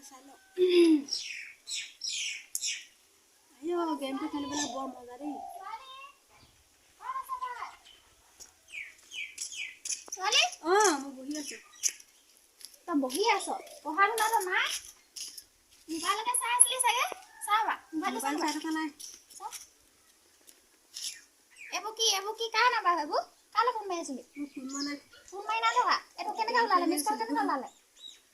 Salo. Ayo, game tu खेलने वाला बहुत मजा रही. Soalnya? Mau bohi aja. Tak bohi aso. Pohon mana mah? Mobile kan saya asli saya. Sawa. Mobile saya kan ay. Ebu ki kan apa bu? Kalau pun main asli. Pun main apa kak? Itu kena kau lala, miss kau kena lala.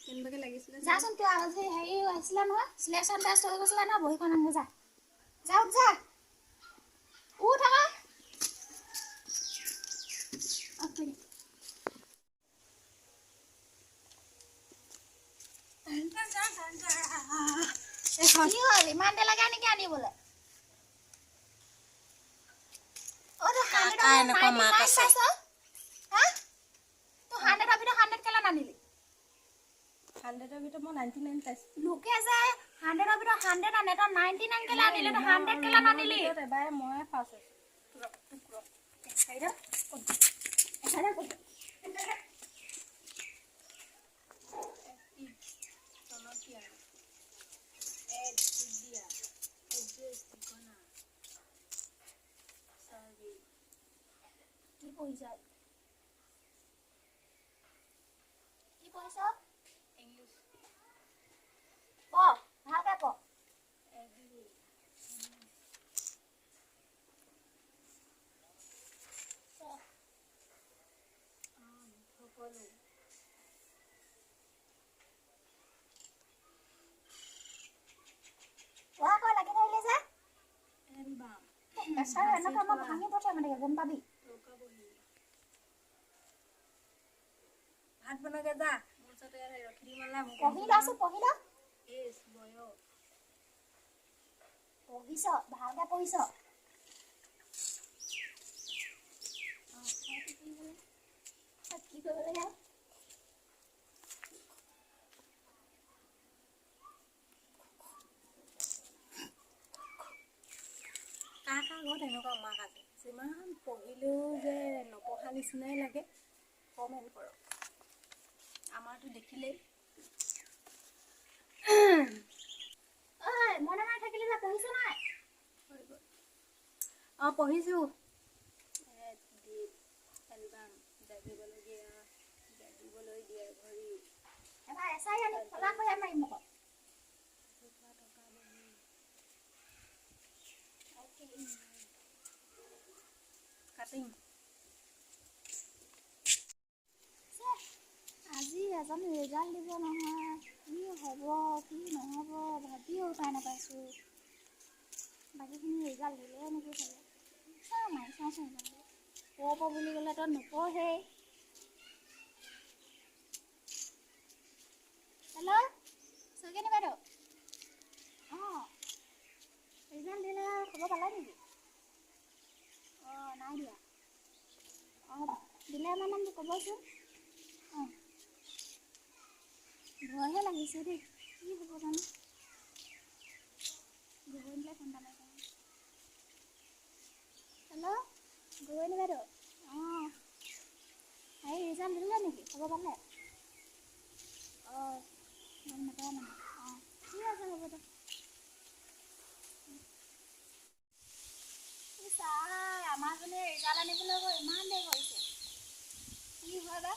Kenapa lagi sih? Jason tu awal sih, hei asli mana? Selection test itu asli mana bohi konan gak? Jauh jah. Thằng okay. Iya, mana lagi ni kan ni boleh. Oh, tu 100 Hah? Tu 100 tapi tu 100 kala nani li. 100 अभी तो मैं 99 test. Look ऐसा 100 अभी तो 100 आने तो 99 कला ननी ले तो 100 कला ननी li. तो बाय मैं फास्ट. ऐसा ऐसा कौन? Ki poisa? English. Po, bhal po. Wah, kau lagi dah lihat? Enbam. Dasar anak kamu bangin tu macam mana gem tabi? भात बना के जा मुझसे तो यार रखड़ी वाला Pohila su pohila? एस बोयो Pohiso, bhal pohiso. Ki boleh ya? কাকা ঘৰত এনেকুৱা মাক আছে যিমান পঢ়িলেও যে নপঢ়া নিচিনাই লাগে কমেণ্ট কৰক আমাৰতো দেখিলেই মনে মনে থাকিলে যে পঢ়িছ নাই? পঢ়িছোঁ এলবাম জাগিবলৈ দিয়ে ঘড়ী এবাৰ এছাই আনি খোলা কৰি মাৰিম মোক। কাটিং আজি এজন ৰিজাল্ট দিব নহয়, কি হ'ব কি নহ'ব ভাবিও উপায় নাপাইছোঁ। বাকীখিনি ৰিজাল্ট দিলে নেকি চাগে মাৰি চাওঁচোন পঢ় বুলি ক'লেতো নপঢ়েই। হেল্ল' চৈকেনি বাইদেউ? ৰিজাল্ট দিলে খবৰ পালে নেকি? নাই দিয়া। দিলে মানে মোক ক'বচোন। ভয়হে লাগিছে দেই, কি হ'ব জানো। গগৈনীলৈ ফোন এটা মাৰি চাওঁ। হেল্ল' গগৈনী বাইদেউ? ৰিজাল্ট দিলে নেকি? খবৰ পালে? গম নাপায় মানে। ঠিক আছে হ'ব দে। আমাৰ জনে ৰিজাল্ট আনিবলৈ গৈ ইমান দেৰি কৰিছে, কি হয় বা?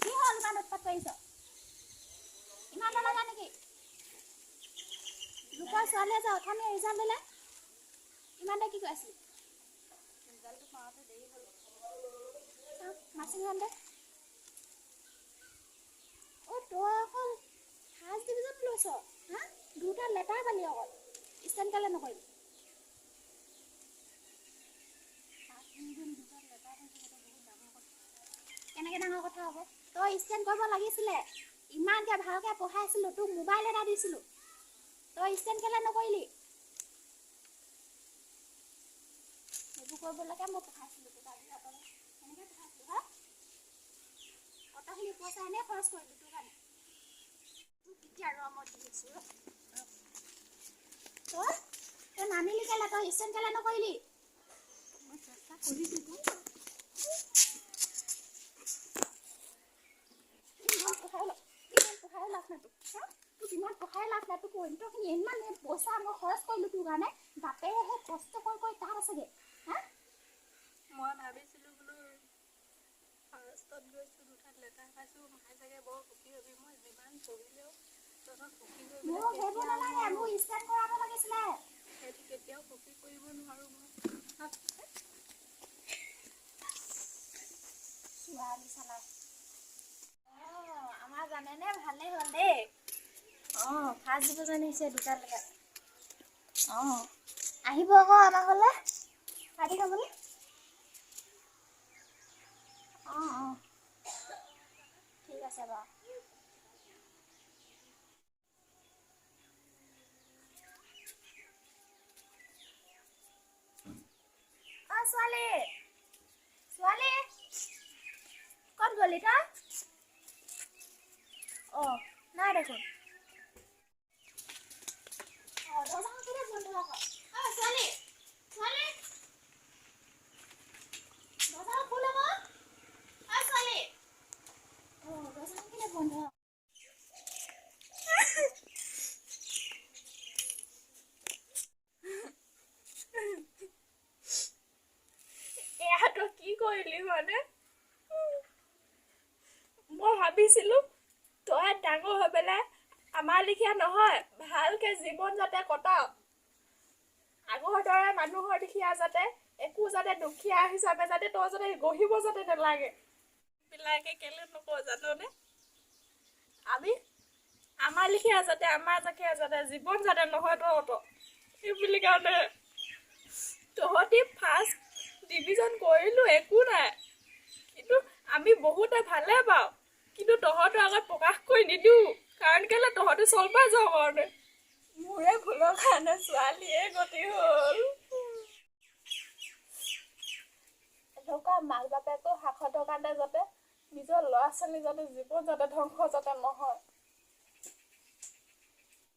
কি হ'ল ইমান উৎপাত কৰিছ? ইমান নালাগা নেকি? লোকৰ ছোৱালীয়ে যে অথনি ৰিজাল্ট দিলে ইমান দেৰি কি কৈ আছিলি? ৰিজাল্টটো পাওঁতে দেৰি হ'ল মাচিং দে। তই অকল ফাৰ্ষ্ট ডিভিজন লৈছ হা? দুটা লেটাৰ পালি অকল, ষ্টেণ্ড কেলৈ নকৰিবি? কেনেকৈ ডাঙৰ কথা হ'ব? তই ষ্টেণ্ড কৰিব লাগিছিলে, ইমানকৈ ভালকৈ পঢ়াইছিলোঁ, তোক মোবাইল এটা দিছিলোঁ, তই ষ্টেণ্ড কেলৈ নকৰিলি? সেইবোৰ কৰিবলৈকে মই পঢ়াইছিলোঁ তোক আজি হাতলৈ, কেনেকৈ পঢ়াইছিলোঁ হা? কটাখিনি পইচা এনেই খৰচ কৰিলোঁ তোৰ কাৰণে। তোক কেতিয়া মই দিছোঁ তই নানিলি কেলৈ? তই ষ্টেণ্ড কেলৈ নকৰিলি? মই চেষ্টা কৰিছিলোঁ পইণ্টখিনি ইমান পইচা মই খৰচ কৰিলোঁ তোৰ কাৰণে বাপেহে কষ্ট কৰি তাত আছেগৈ হা মই ভাবিছিলোঁ বোলো ফাৰ্ষ্টত গৈছোঁ দুটাত লেটাৰ পাইছোঁ মায়ে চাগে বৰ সুখী হ'বি মই যিমান পঢ়িলেও তহঁতক সুখী মোৰ কৰিবলৈ সেইবোৰ নালাগে মোৰ ষ্টেণ্ড কৰাব লাগিছিলে সেইটো কেতিয়াও সুখী কৰিব নোৱাৰোঁ মই ছোৱালী চালাই আমাৰ জানেনে ভালেই হ'ল দেই ফাৰ্ষ্ট ডিভিজন আহিছে দুটা লেটাৰ আহিব আকৌ আমাৰ ঘৰলৈ পাৰ্টি খাবলৈ ঠিক আছে বাৰু ছোৱালী ছোৱালী ক'ত গ'লি তই নাই দেখোন দৰ্জাখন কেলে বন্ধ আকৌ ছোৱালী ছোৱালী দৰ্জাখন খোল আকৌ ছোৱালী দৰ্জাখন কেলে বন্ধ এয়াতো কি কৰিলি মানে মই ভাবিছিলোঁ তই ডাঙৰ হৈ পেলাই আমাৰ লিখীয়া নহয় ভালকৈ জীৱন যাতে কটাও আগৰ দৰে মানুহৰ লিখীয়া যাতে একো যাতে দুখীয়া হিচাপে যাতে তই যাতে গঢ়িব যাতে নালাগে বিলাকে কেলে নকওঁ জাননে আমি আমাৰ লিখীয়া যাতে আমাৰ যাতে জীৱন যাতে নহয় তহঁতৰ সেই বুলি কাৰণে তহঁতি ফাৰ্ষ্ট ডিভিজন কৰিলোঁ একো নাই কিন্তু আমি বহুতে ভালে পাওঁ কিন্তু তহঁতৰ আগত প্ৰকাশ কৰি নিদিওঁ কাৰণ কেলে তহঁতি চলবা যাওঁ কাৰণে মোৰে ভুলৰ কাৰণে ছোৱালীয়ে গতি হ'ল এনেকুৱা মাক বাপেকো সাহসৰ কাৰণে যাতে নিজৰ ল'ৰা ছোৱালী যাতে জীৱন যাতে ধ্বংস যাতে নহয়